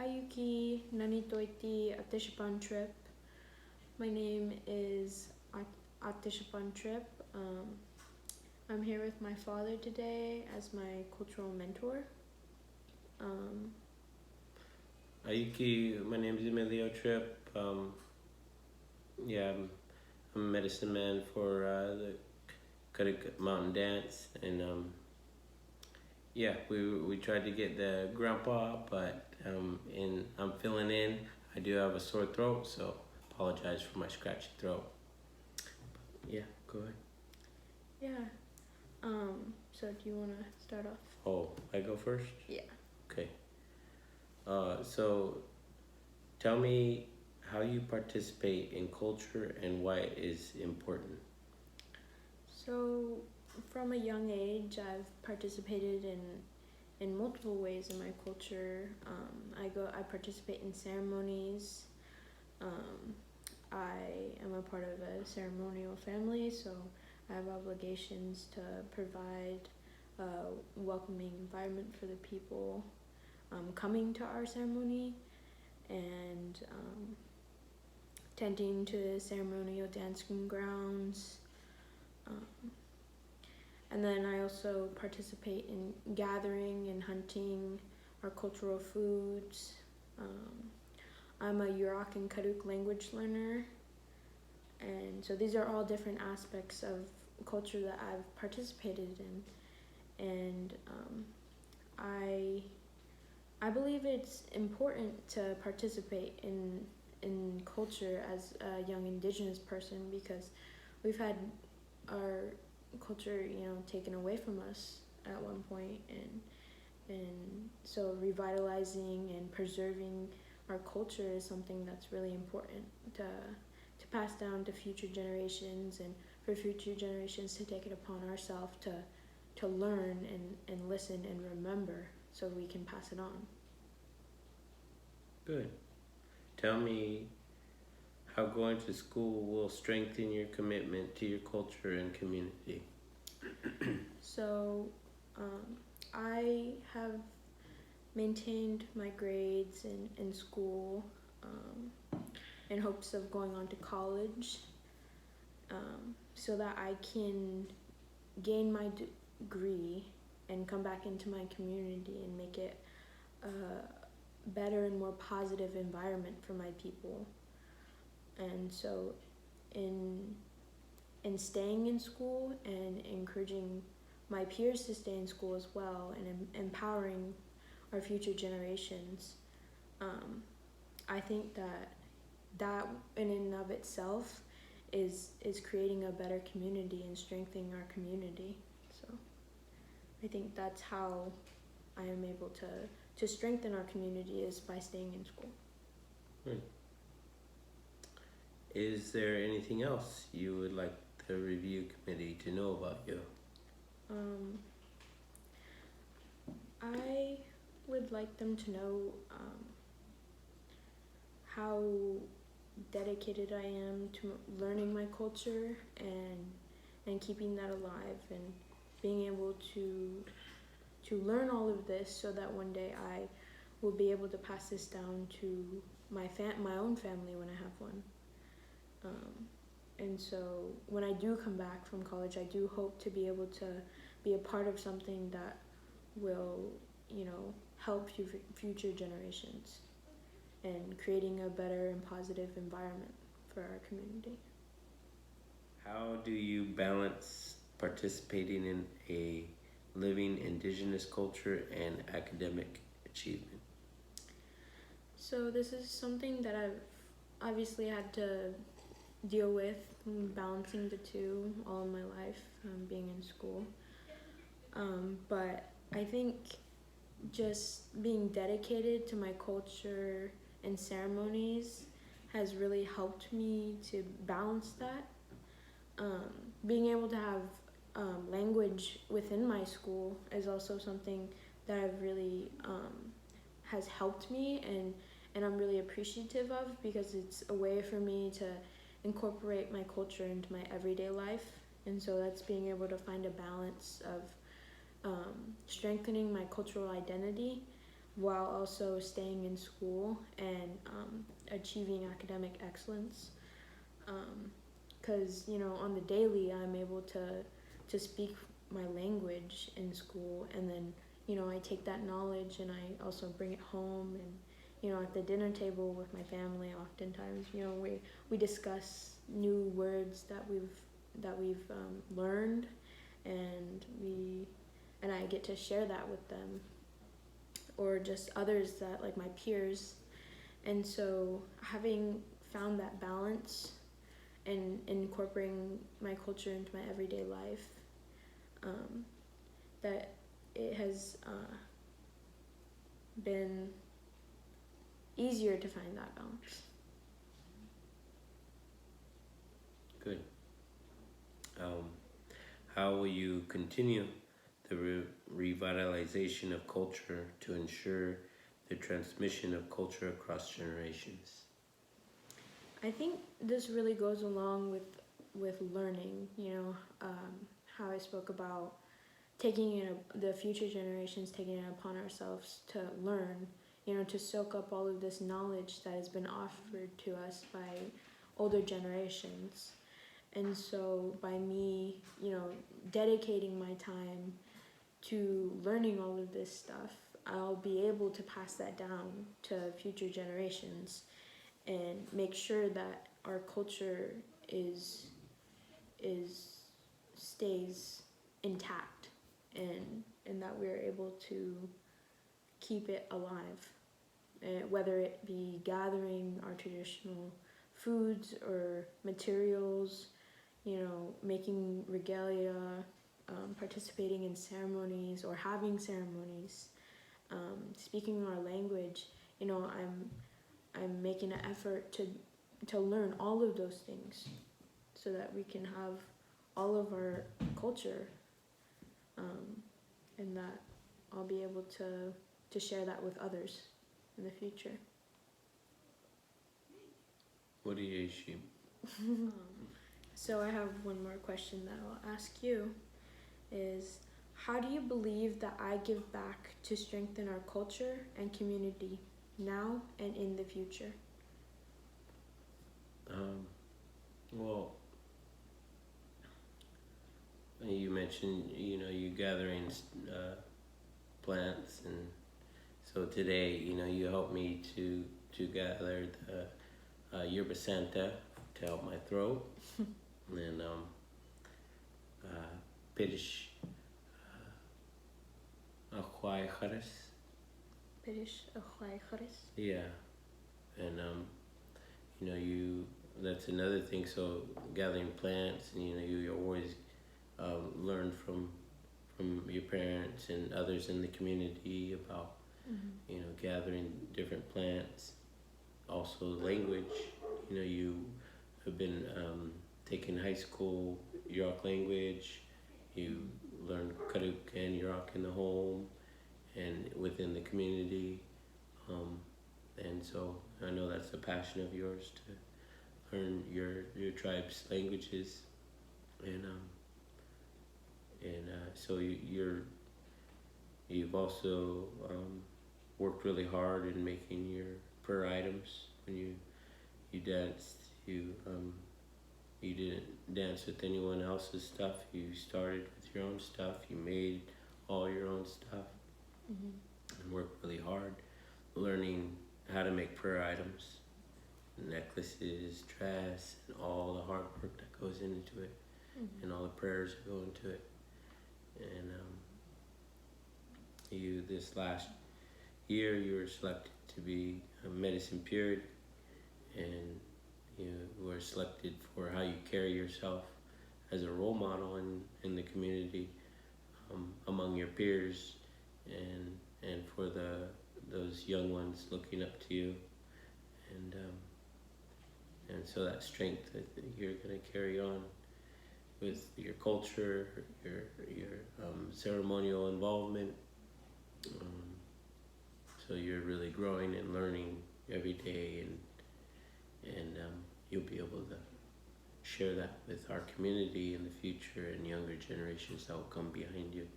Hayuki Nanitoiti Aatishipaan Tripp. My name is Aatishipaan Tripp. I'm here with my father today as my cultural mentor. Ayuki, my name is Emilio Tripp. I'm a medicine man for the Cudahy Mountain Dance, and we tried to get the grandpa, but I'm filling in. I do have a sore throat, so apologize for my scratchy throat. Yeah, go ahead. Yeah. So do you want to start off? Oh, I go first? Yeah. Okay. So tell me how you participate in culture and why it is important. So from a young age, I've participated in multiple ways in my culture. I participate in ceremonies. I am a part of a ceremonial family, so I have obligations to provide a welcoming environment for the people coming to our ceremony, and tending to ceremonial dancing grounds. And then I also participate in gathering and hunting our cultural foods. I'm a Yurok and Karuk language learner, and so these are all different aspects of culture that I've participated in, and I believe it's important to participate in culture as a young Indigenous person, because we've had our culture, taken away from us at one point, and so revitalizing and preserving our culture is something that's really important to pass down to future generations, and for future generations to take it upon ourselves to learn and listen and remember, so we can pass it on. Good. Tell me how going to school will strengthen your commitment to your culture and community. So I have maintained my grades in school in hopes of going on to college, so that I can gain my degree and come back into my community and make it a better and more positive environment for my people. And so in staying in school and encouraging my peers to stay in school as well, and empowering our future generations, I think that in and of itself is creating a better community and strengthening our community. So I think that's how I am able to strengthen our community, is by staying in school. Right. Is there anything else you would like the review committee to know about you? I would like them to know how dedicated I am to learning my culture and keeping that alive, and being able to learn all of this, so that one day I will be able to pass this down to my own family when I have one. And so when I do come back from college, I do hope to be able to be a part of something that will, help future generations, and creating a better and positive environment for our community. How do you balance participating in a living Indigenous culture and academic achievement? So this is something that I've obviously had to deal with, balancing the two all in my life, being in school. But I think just being dedicated to my culture and ceremonies has really helped me to balance that. Being able to have language within my school is also something that I've really has helped me, and I'm really appreciative of, because it's a way for me to incorporate my culture into my everyday life. And so that's being able to find a balance of strengthening my cultural identity while also staying in school and achieving academic excellence. Because on the daily, I'm able to speak my language in school, and then I take that knowledge and I also bring it home, and at the dinner table with my family, oftentimes we discuss new words that we've learned, and I get to share that with them, or just others that like my peers. And so having found that balance and incorporating my culture into my everyday life, that it has been easier to find that balance. Good. How will you continue the revitalization of culture to ensure the transmission of culture across generations? I think this really goes along with learning. How I spoke about taking the future generations taking it upon ourselves to learn. To soak up all of this knowledge that has been offered to us by older generations. And so by me, dedicating my time to learning all of this stuff, I'll be able to pass that down to future generations and make sure that our culture stays intact, and that we're able to keep it alive, whether it be gathering our traditional foods or materials, making regalia, participating in ceremonies or having ceremonies, speaking our language. I'm making an effort to learn all of those things so that we can have all of our culture, and that I'll be able to share that with others in the future. What do you assume? So I have one more question that I'll ask you is, how do you believe that I give back to strengthen our culture and community now and in the future? Well, you mentioned, you gathering plants, and so today, you helped me to gather the yerba santa to help my throat, and then pirish ahuay charas. Pirish ahuay charas. Yeah, and that's another thing. So gathering plants, and you always learn from your parents and others in the community about gathering different plants. Also language, you have been taking high school Yurok language. You learn Karuk and Yurok in the home and within the community, and so I know that's a passion of yours to learn your tribe's languages, and so you've also worked really hard in making your prayer items. When you danced, you didn't dance with anyone else's stuff. You started with your own stuff. You made all your own stuff, and worked really hard learning how to make prayer items, necklaces, dress, and all the hard work that goes into it, and all the prayers that go into it. And this last year, you were selected to be a medicine purity, and you were selected for how you carry yourself as a role model in the community, among your peers, and for those young ones looking up to you, and so that strength that you're going to carry on with your culture, your ceremonial involvement. So you're really growing and learning every day, and you'll be able to share that with our community in the future and younger generations that will come behind you.